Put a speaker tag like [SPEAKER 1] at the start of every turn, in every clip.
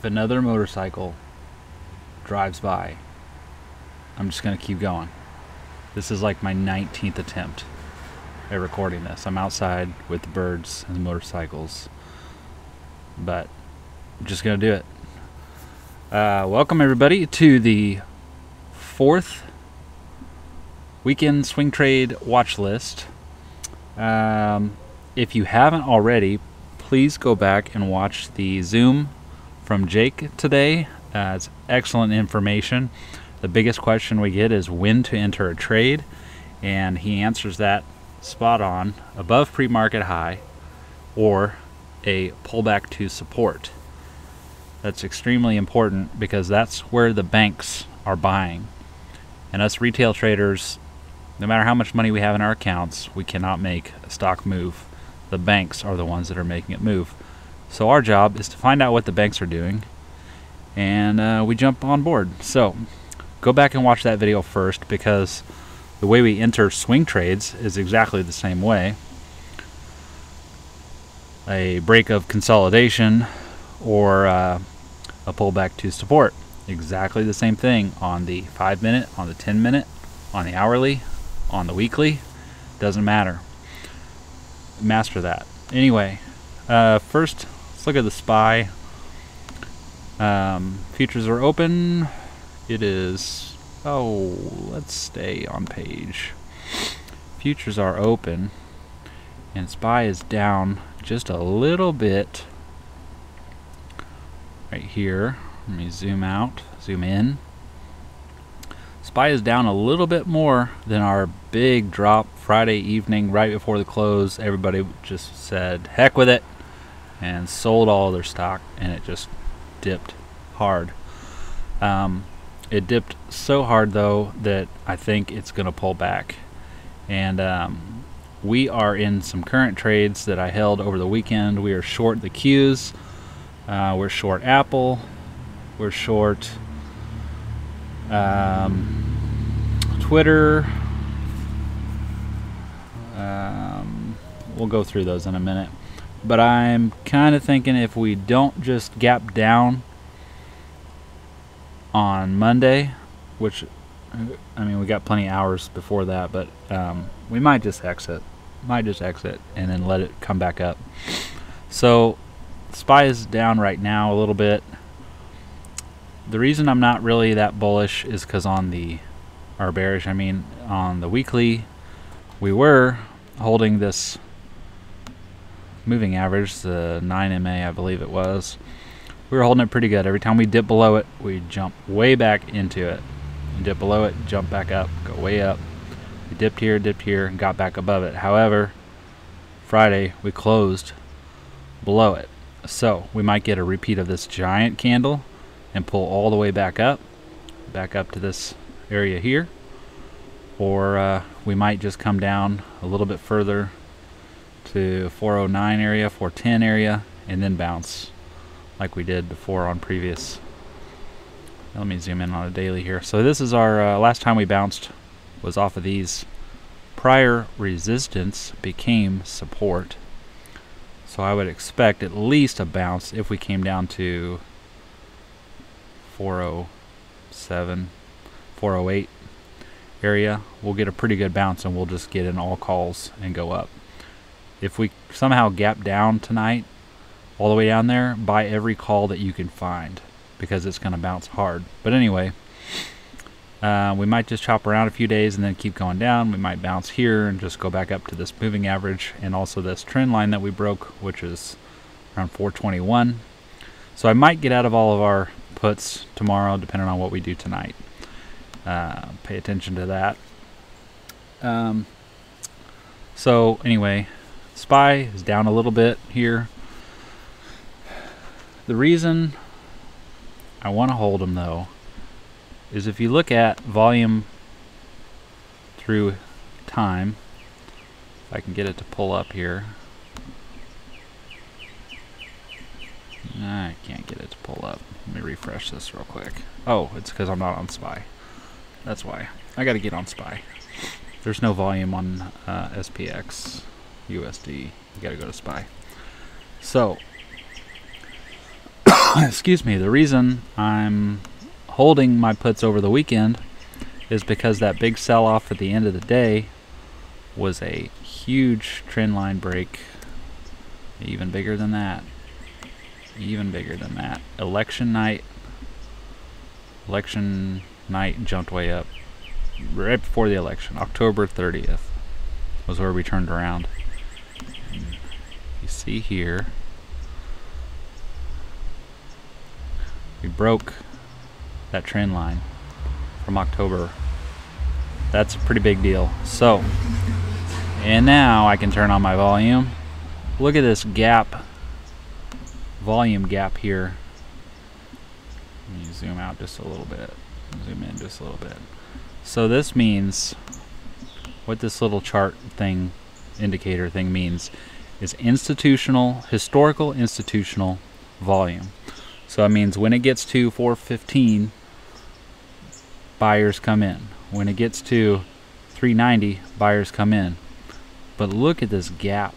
[SPEAKER 1] another motorcycle drives by, I'm just going to keep going. This is like my 19th attempt at recording this. I'm outside with the birds and the motorcycles, but I'm just going to do it. Welcome everybody to the 4th weekend swing trade watch list. If you haven't already, please go back and watch the Zoom from Jake today. It's excellent information. The biggest question we get is when to enter a trade, and he answers that spot on, above pre-market high or a pullback to support. That's extremely important because that's where the banks are buying. And us retail traders, no matter how much money we have in our accounts, we cannot make a stock move. The banks are the ones that are making it move. So our job is to find out what the banks are doing, and we jump on board. So go back and watch that video first, because the way we enter swing trades is exactly the same way. A break of consolidation or a pullback to support. Exactly the same thing on the 5-minute, on the 10-minute, on the hourly, on the weekly. Doesn't matter. Master that. Anyway, first let's look at the SPY. Futures are open. It is, let's stay on page. Futures are open, and SPY is down just a little bit right here. Let me zoom out, zoom in. SPY is down a little bit more than our big drop Friday evening right before the close. Everybody just said heck with it and sold all their stock, and it just dipped hard. It dipped so hard though that I think it's gonna pull back, and we are in some current trades that I held over the weekend. We are short the Qs, we're short Apple, we're short Twitter. We'll go through those in a minute, but I'm kind of thinking if we don't just gap down on Monday, which I mean we got plenty of hours before that, but we might just exit and then let it come back up. So SPY is down right now a little bit. The reason I'm not really that bullish is because on the on the weekly, we were holding this moving average, the 9 MA I believe it was. We were holding it pretty good. Every time we dip below it, we jump way back into it. We dip below it, jump back up, go way up. We dipped here, and got back above it. However, Friday we closed below it. So we might get a repeat of this giant candle and pull all the way back up to this area here, or we might just come down a little bit further to 409 area, 410 area, and then bounce like we did before on previous. Let me zoom in on a daily here. So this is our last time we bounced was off of these. Prior resistance became support, so I would expect at least a bounce if we came down to 407, 408 area. We'll get a pretty good bounce, and we'll just get in all calls and go up. If we somehow gap down tonight all the way down there, buy every call that you can find, because it's going to bounce hard. But anyway, we might just chop around a few days and then keep going down. We might bounce here and just go back up to this moving average and also this trend line that we broke, which is around 421. So I might get out of all of our puts tomorrow, depending on what we do tonight. Pay attention to that. So anyway, SPY is down a little bit here. The reason I want to hold them though is if you look at volume through time, if I can get it to pull up here. I can't get it to pull up. Let me refresh this real quick. Oh, it's because I'm not on SPY. That's why. I got to get on SPY. There's no volume on SPX, USD. You got to go to SPY. So, excuse me, the reason I'm holding my puts over the weekend is because that big sell-off at the end of the day was a huge trend line break. Even bigger than that. Even bigger than that. Election night jumped way up. Right before the election, October 30th was where we turned around. And you see here, we broke that trend line from October. That's a pretty big deal. So, and now I can turn on my volume. Look at this gap, volume gap here. Let me zoom out just a little bit, zoom in just a little bit. So this means, what this little chart thing, indicator thing means, is historical institutional volume. So it means when it gets to 415, buyers come in. When it gets to 390, buyers come in. But look at this gap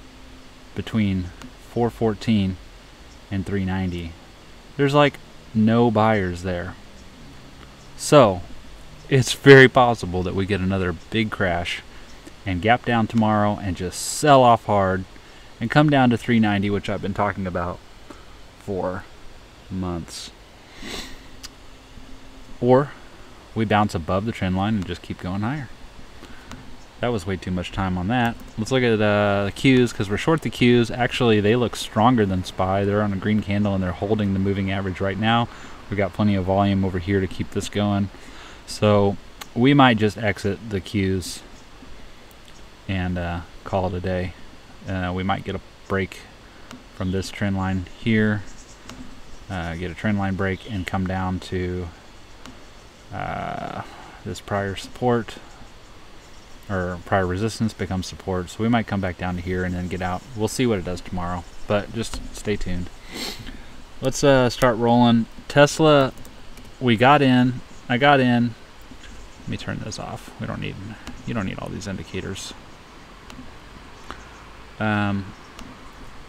[SPEAKER 1] between 414 and 390. There's like no buyers there. So it's very possible that we get another big crash and gap down tomorrow and just sell off hard and come down to 390, which I've been talking about for months. Or we bounce above the trend line and just keep going higher. That was way too much time on that. Let's look at the Qs, because we're short the Qs. Actually, they look stronger than SPY. They're on a green candle and they're holding the moving average right now. We got plenty of volume over here to keep this going. So we might just exit the Qs and call it a day. We might get a break from this trend line here, get a trend line break and come down to this prior support, or prior resistance becomes support. So we might come back down to here and then get out. We'll see what it does tomorrow, but just stay tuned. Let's start rolling. Tesla, we got in. I got in. Let me turn this off. You don't need all these indicators.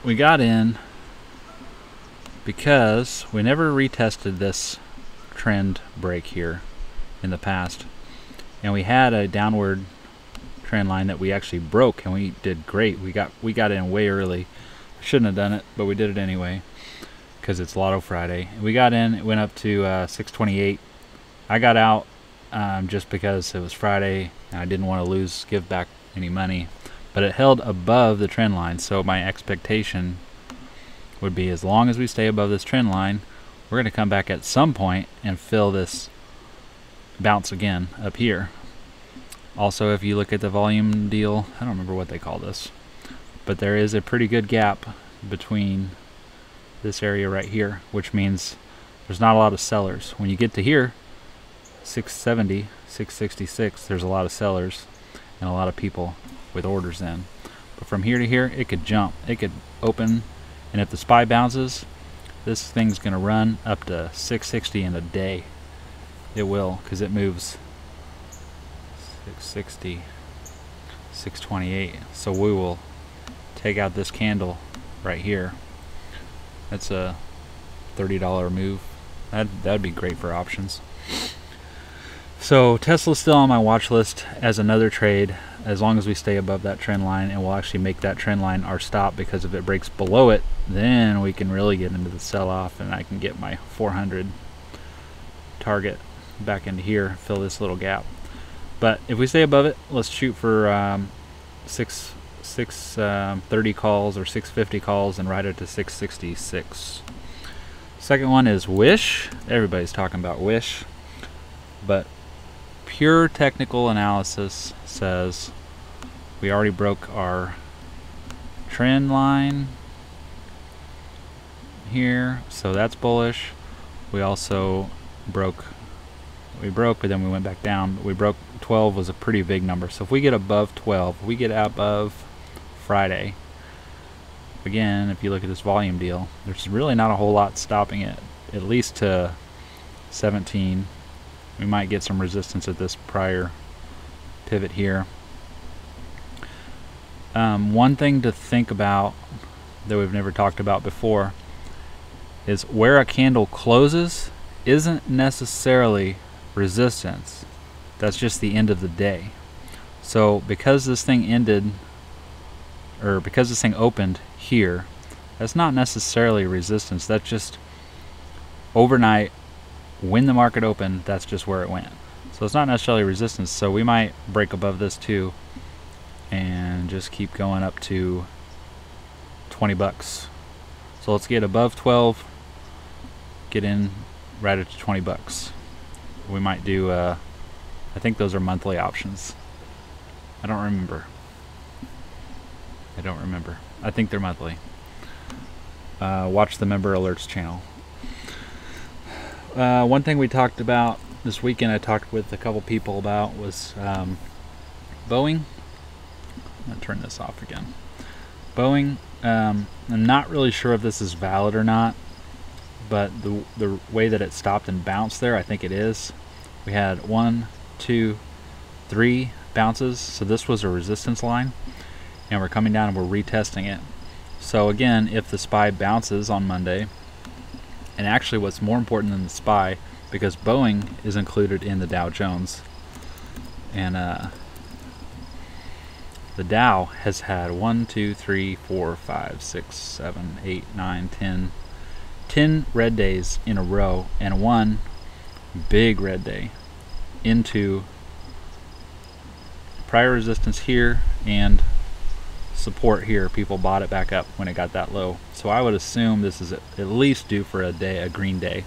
[SPEAKER 1] We got in because we never retested this trend break here in the past, and we had a downward trend line that we actually broke, and we did great. We got in way early. Shouldn't have done it, but we did it anyway because it's Lotto Friday. We got in. It went up to 628. I got out just because it was Friday and I didn't want to give back any money, but it held above the trend line. So my expectation would be, as long as we stay above this trend line, we're going to come back at some point and fill this bounce again up here. Also, if you look at the volume deal, I don't remember what they call this, but there is a pretty good gap between this area right here, which means there's not a lot of sellers. When you get to here, 670, 666, there's a lot of sellers and a lot of people with orders in. But from here to here, it could jump, it could open, and if the SPY bounces, this thing's going to run up to 660 in a day. It will, because it moves 660, 628. So we will take out this candle right here. That's a $30 move. That'd be great for options. So Tesla's still on my watch list as another trade, as long as we stay above that trend line, and we'll actually make that trend line our stop, because if it breaks below it, then we can really get into the sell-off and I can get my 400 target back into here, fill this little gap. But if we stay above it, let's shoot for 630 calls or 650 calls and ride it to 666. Second one is Wish. Everybody's talking about Wish, but pure technical analysis says we already broke our trend line here, so that's bullish. We also broke, but then we went back down. We broke 12 was a pretty big number. So if we get above 12, we get above Friday. Again, if you look at this volume deal, there's really not a whole lot stopping it, at least to 17. We might get some resistance at this prior pivot here. One thing to think about that we've never talked about before is where a candle closes isn't necessarily resistance. That's just the end of the day. So because this thing ended, or because this thing opened here, that's not necessarily resistance. That's just overnight, when the market opened, that's just where it went. So it's not necessarily resistance. So we might break above this too and just keep going up to 20 bucks. So let's get above 12, get in right at 20 bucks. We might do I think those are monthly options. I don't remember. I think they're monthly. Watch the member alerts channel. One thing we talked about this weekend, I talked with a couple people about, was Boeing. I'm going to turn this off again. Boeing, I'm not really sure if this is valid or not, but the way that it stopped and bounced there, I think it is. We had 1, 2, 3 bounces, so this was a resistance line, and we're coming down and we're retesting it. So again, if the SPY bounces on Monday, and actually what's more important than the SPY, because Boeing is included in the Dow Jones, and the Dow has had 1, 2, 3, 4, 5, 6, 7, 8, 9, 10 red days in a row, and one big red day into prior resistance here and support here. People bought it back up when it got that low. So I would assume this is at least due for a day, a green day.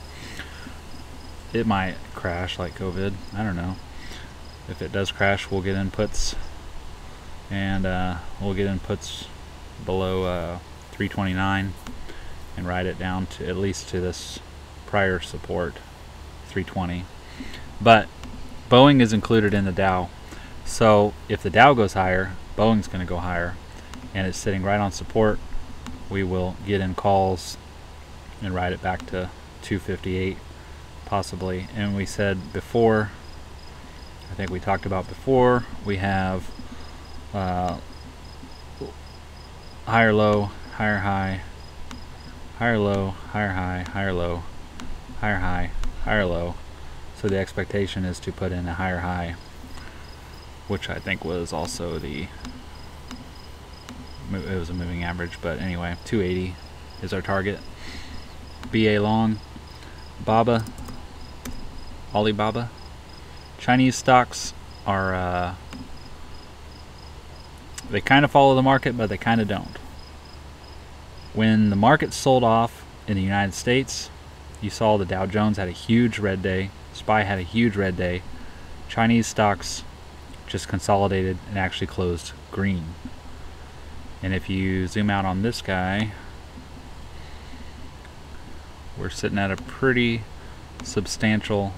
[SPEAKER 1] It might crash like COVID. I don't know. If it does crash, we'll get inputs, and we'll get inputs below 329 and ride it down to at least to this prior support 320. But Boeing is included in the Dow, so if the Dow goes higher, Boeing's going to go higher, and it's sitting right on support. We will get in calls and ride it back to 258 possibly. And we said before, I think we talked about before, we have higher low, higher high, higher low, higher high, higher low, higher high, higher low. So the expectation is to put in a higher high, which I think was also it was a moving average, but anyway, 280 is our target. BA long, BABA, Alibaba. Chinese stocks are they kind of follow the market, but they kind of don't. When the market sold off in the United States, you saw the Dow Jones had a huge red day, SPY had a huge red day. Chinese stocks just consolidated and actually closed green. And if you zoom out on this guy, we're sitting at a pretty substantial,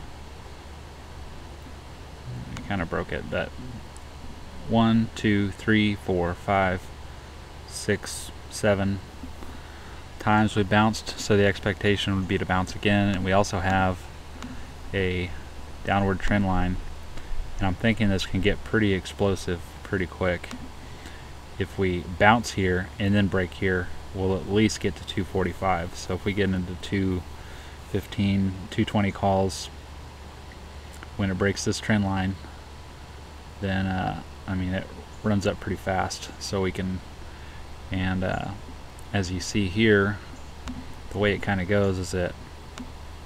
[SPEAKER 1] kind of broke it, but 1, 2, 3, 4, 5, 6, 7 times we bounced, so the expectation would be to bounce again. And we also have a downward trend line, and I'm thinking this can get pretty explosive pretty quick. If we bounce here and then break here, we'll at least get to 245. So if we get into 215, 220 calls when it breaks this trend line, then I mean, it runs up pretty fast. So we can, and as you see here, the way it kind of goes is it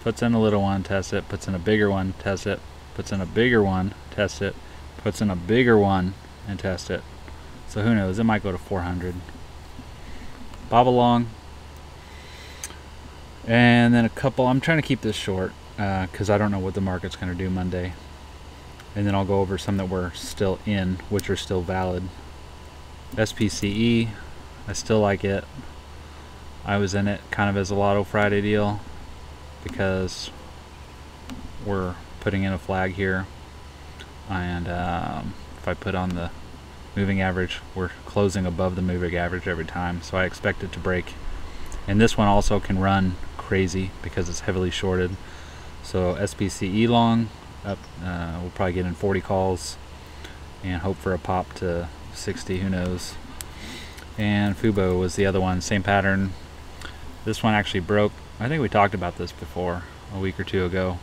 [SPEAKER 1] puts in a little one, tests it, puts in a bigger one, tests it, puts in a bigger one, tests it, puts in a bigger one, and tests it. So who knows, it might go to 400. Bob along. And then a couple, I'm trying to keep this short because I don't know what the market's going to do Monday. And then I'll go over some that we're still in, which are still valid. SPCE, I still like it. I was in it kind of as a Lotto Friday deal because we're putting in a flag here. And if I put on the moving average, we're closing above the moving average every time, so I expect it to break. And this one also can run crazy because it's heavily shorted. So SPCE long up, we'll probably get in 40 calls and hope for a pop to 60, who knows. And Fubo was the other one, same pattern. This one actually broke I think we talked about this before a week or two ago.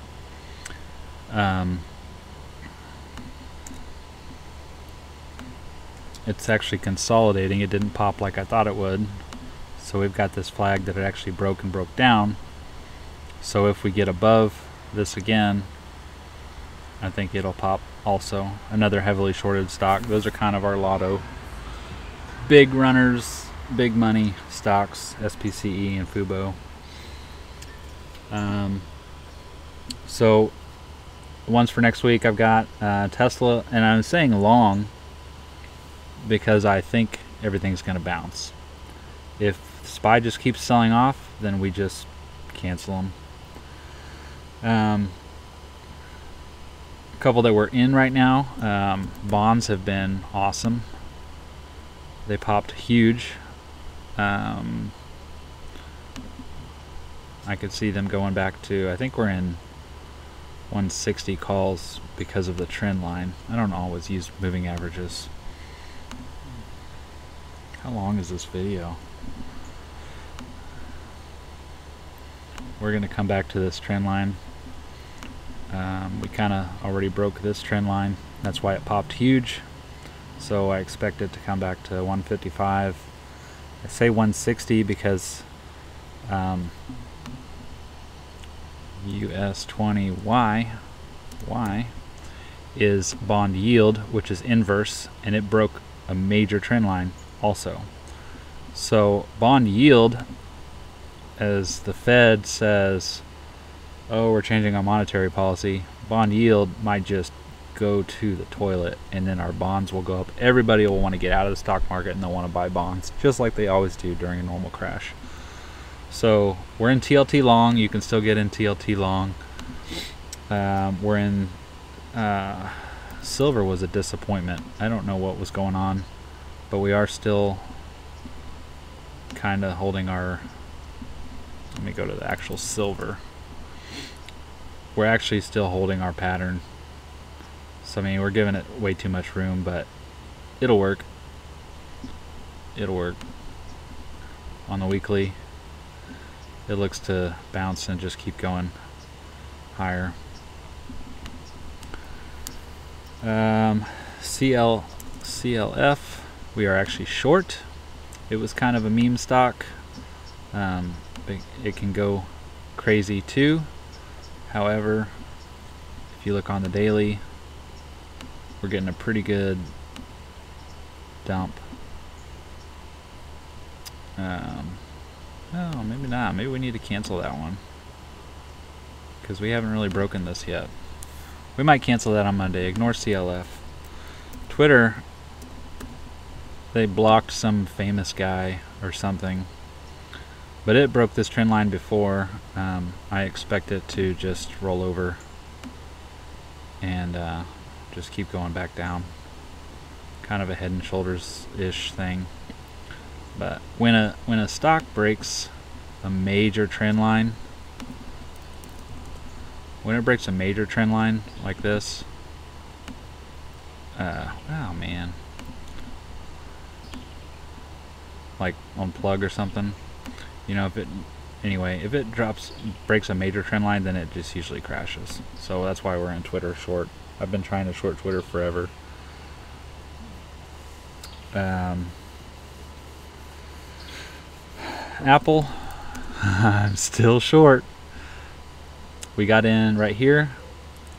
[SPEAKER 1] It's actually consolidating. It didn't pop like I thought it would. So we've got this flag that it actually broke and broke down. So if we get above this again, I think it'll pop also. Another heavily shorted stock. Those are kind of our lotto. Big runners, big money stocks, SPCE and Fubo. So ones for next week, I've got Tesla, and I'm saying long because I think everything's going to bounce. If SPY just keeps selling off, then we just cancel them. A couple that we're in right now, bonds have been awesome. They popped huge. I could see them going back to, I think we're in 160 calls because of the trend line. I don't always use moving averages. How long is this video? We're going to come back to this trend line. We kind of already broke this trend line. That's why it popped huge. So I expect it to come back to 155. I say 160 because US 20 Y is bond yield, which is inverse, and it broke a major trend line also. So bond yield, as the Fed says, oh, we're changing our monetary policy, bond yield might just go to the toilet, and then our bonds will go up. Everybody will want to get out of the stock market and they'll want to buy bonds, just like they always do during a normal crash. So we're in TLT long. You can still get in TLT long. We're in silver was a disappointment. I don't know what was going on, but we are still kind of holding our, let me go to the actual silver. We're actually still holding our pattern. So I mean, we're giving it way too much room, but it'll work. It'll work. On the weekly, it looks to bounce and just keep going higher. CLF, we are actually short. It was kind of a meme stock. It can go crazy too. However, if you look on the daily, we're getting a pretty good dump. Oh, maybe not. Maybe we need to cancel that one because we haven't really broken this yet. We might cancel that on Monday. Ignore CLF. Twitter, they blocked some famous guy or something, but it broke this trend line before. I expect it to just roll over and just keep going back down. Kind of a head and shoulders-ish thing. But when a stock breaks a major trend line, when it breaks a major trend line like this, oh man, like on plug or something, you know, if it breaks a major trend line, then it just usually crashes. So that's why we're in Twitter short. I've been trying to short Twitter forever. Apple, I'm still short. We got in right here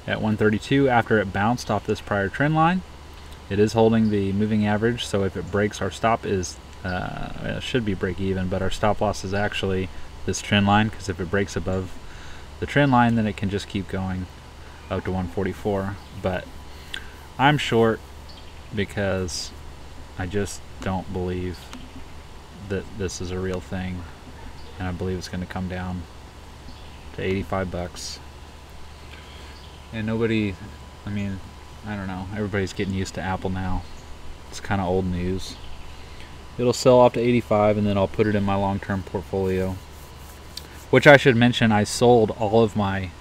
[SPEAKER 1] at 132 after it bounced off this prior trend line. It is holding the moving average, so if it breaks, our stop is it should be break even, but our stop loss is actually this trend line, because if it breaks above the trend line, then it can just keep going up to 144. But I'm short because I just don't believe that this is a real thing, and I believe it's going to come down to 85 bucks. And nobody, I mean, I don't know, everybody's getting used to Apple now. It's kind of old news. It'll sell off to 85, and then I'll put it in my long-term portfolio, which I should mention, I sold all of my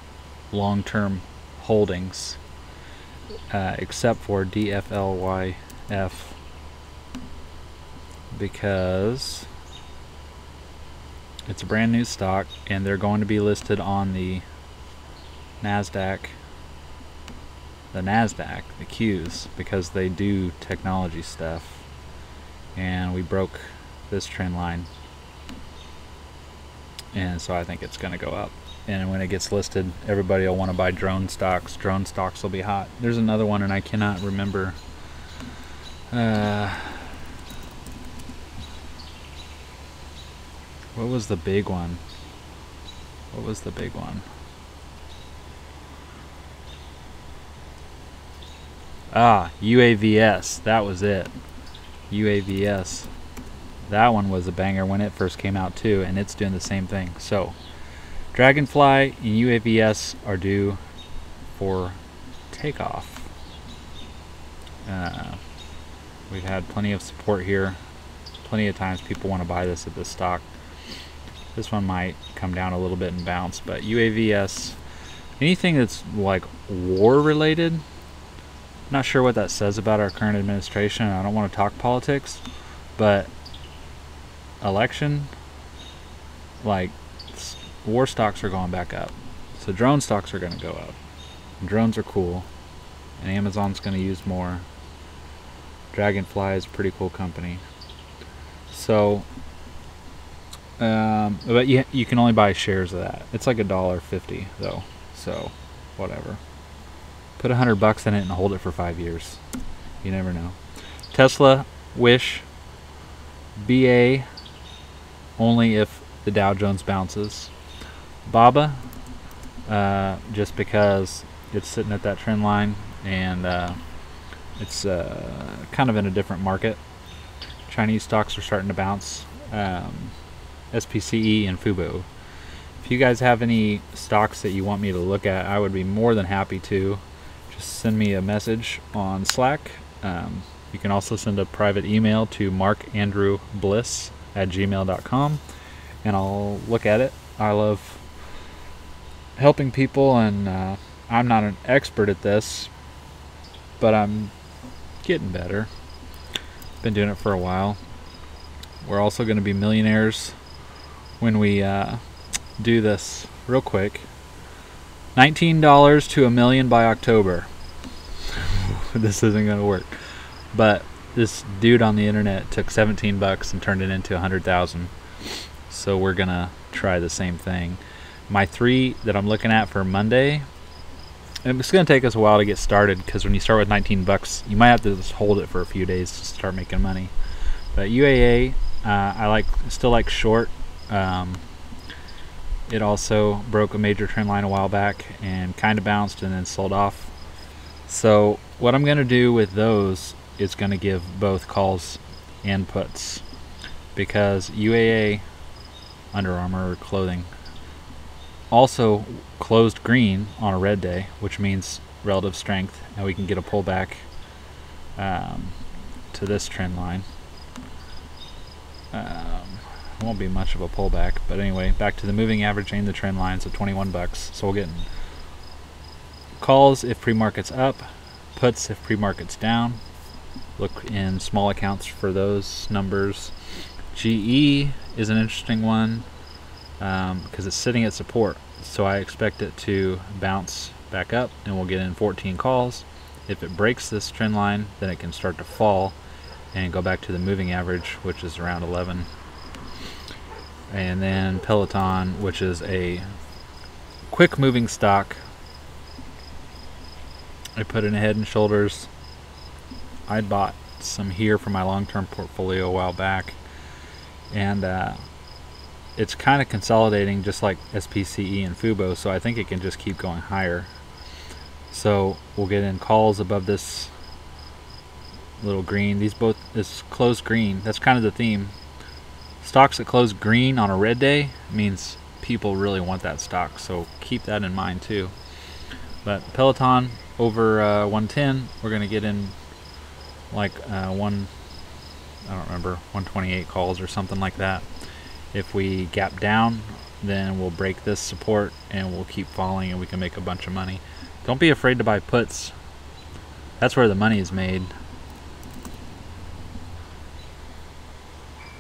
[SPEAKER 1] long-term holdings except for DFLYF, because It's a brand new stock, and they're going to be listed on the NASDAQ, the Qs, because they do technology stuff. And we broke this trend line, and so I think it's going to go up. And when it gets listed, everybody will want to buy drone stocks. Drone stocks will be hot. There's another one, and I cannot remember. What was the big one? What was the big one? UAVS. That was it. UAVS. That one was a banger when it first came out too, and it's doing the same thing. So, Dragonfly and UAVS are due for takeoff. We've had plenty of support here. Plenty of times people want to buy this at this stock. This one might come down a little bit and bounce, but UAVS, anything that's like war related, not sure what that says about our current administration. I don't want to talk politics, but election, like, war stocks are going back up. So drone stocks are going to go up. And drones are cool, and Amazon's going to use more. Dragonfly is a pretty cool company. So, but you can only buy shares of that. It's like $1.50 though, so whatever. Put $100 in it and hold it for 5 years. You never know. Tesla, Wish, BA, only if the Dow Jones bounces. BABA, just because it's sitting at that trend line, and it's kind of in a different market. Chinese stocks are starting to bounce. SPCE and Fubo. If you guys have any stocks that you want me to look at, I would be more than happy to. Just send me a message on Slack. You can also send a private email to markandrewbliss@gmail.com, and I'll look at it. I love helping people, and I'm not an expert at this, but I'm getting better. Been doing it for a while. We're also going to be millionaires when we do this real quick. $19 to $1 million by October. This isn't going to work. But this dude on the internet took $17 and turned it into 100,000. So we're going to try the same thing. My 3 that I'm looking at for Monday, and it's going to take us a while to get started, because when you start with $19, you might have to just hold it for a few days to start making money. But UAA, I still like short. It also broke a major trend line a while back and kind of bounced and then sold off. So what I'm going to do with those is going to give both calls and puts, because UAA, Under Armour clothing, also closed green on a red day, which means relative strength, and we can get a pullback to this trend line. It won't be much of a pullback, but anyway, back to the moving average and the trend lines at $21. So we'll get calls if pre-market's up, puts if pre-market's down. Look in small accounts for those numbers. GE is an interesting one because it's sitting at support, so I expect it to bounce back up, and we'll get in 14 calls. If it breaks this trend line, then it can start to fall and go back to the moving average, which is around 11. And then Peloton, which is a quick moving stock. I put in a Head and Shoulders. I bought some here for my long-term portfolio a while back, and it's kind of consolidating just like SPCE and Fubo, so I think it can just keep going higher. So we'll get in calls above this little green. These both is closed green. That's kind of the theme. Stocks that close green on a red day means people really want that stock, so keep that in mind too. But Peloton over 110, we're going to get in like I don't remember, 128 calls or something like that. If we gap down, then we'll break this support and we'll keep falling, and we can make a bunch of money. Don't be afraid to buy puts. That's where the money is made.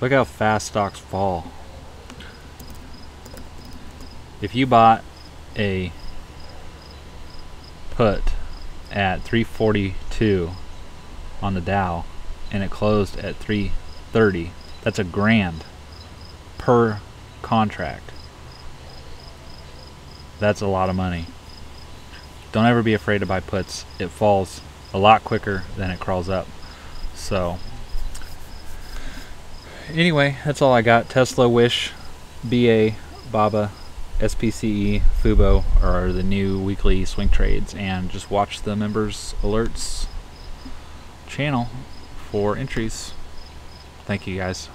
[SPEAKER 1] Look how fast stocks fall. If you bought a put at 342 on the Dow and it closed at 330, that's $1,000 per contract. That's a lot of money. Don't ever be afraid to buy puts. It falls a lot quicker than it crawls up. So anyway, that's all I got. Tesla, Wish, BA, BABA, SPCE, Fubo are the new weekly swing trades, and just watch the members alerts channel for entries. Thank you guys.